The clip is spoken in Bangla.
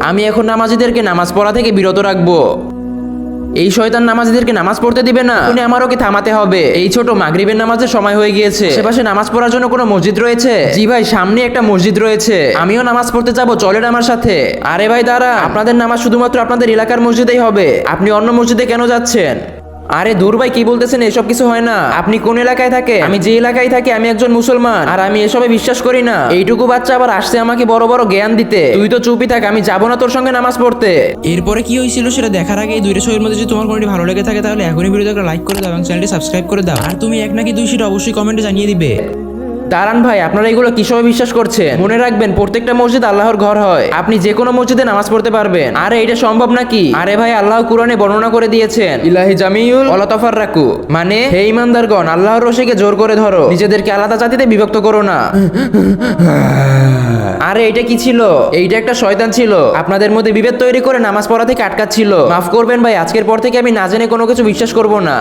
আমি এখন নামাজিদেরকে নামাজ পড়া থেকে বিরত রাখবো। এই শয়তান নামাজিদেরকে নামাজ পড়তে দিবে না, উনি আমারও কি থামাতে হবে। এই ছোট মাগরিবের নামাজের সময় হয়ে গিয়েছে। আশেপাশে নামাজ পড়ার জন্য কোনো মসজিদ রয়েছে? জি ভাই, সামনে একটা মসজিদ রয়েছে, আমিও নামাজ পড়তে যাবো, চলেন আমার সাথে। আরে ভাই দাঁড়া, আপনাদের নামাজ শুধুমাত্র আপনাদের এলাকার মসজিদেই হবে, আপনি অন্য মসজিদে কেন যাচ্ছেন? আরে দূর ভাই, কি বলতেছেন, এসব কিছু হয় না। আপনি কোন এলাকায় থাকেন? আমি যে এলাকায় থাকি আমি একজন মুসলমান, আর আমি এসবে বিশ্বাস করি না। এইটুকু বাচ্চা আবার আসছে আমাকে বড় বড় জ্ঞান দিতে। তুই তো চুপই থাক, আমি যাবো না তোর সঙ্গে নামাজ পড়তে। এরপরে কি হয়েছিল সেটা দেখার আগে এই দুইটা ছবির মধ্যে যদি তোমার কোনটি ভালো লেগে থাকে তাহলে এখনই ভিডিওতে একটা লাইক করে দাও এবং চ্যানেলটি সাবস্ক্রাইব করে দাও। আর তুমি এক নাকি দুই সেটা অবশ্যই কমেন্টে জানিয়ে দিবে। দাঁড়ান ভাই, আপনারা এগুলো কিসবে বিশ্বাস করছেন? মনে রাখবেন প্রত্যেকটা মসজিদ আল্লাহর ঘর হয়, আপনি যে কোনো মসজিদে নামাজ পড়তে পারবেন। আরে এটা সম্ভব নাকি? আরে ভাই, আল্লাহ কুরআনে বর্ণনা করে দিয়েছেন, ইলাহি জামিউল ওয়ালা তাফাররাকু, মানে হে ঈমানদারগণ, আল্লাহর রশিকে জোর করে ধরো, নিজেদেরকে আলাদা জাতিতে বিভক্ত করো না। আরে এটা কি ছিল? এইটা একটা শয়তান ছিল, আপনাদের মধ্যে বিভেদ তৈরি করে নামাজ পড়া থেকে আটকাচ্ছিল। মাফ করবেন ভাই, আজকের পর থেকে আমি না জেনে কোনো কিছু বিশ্বাস করব না।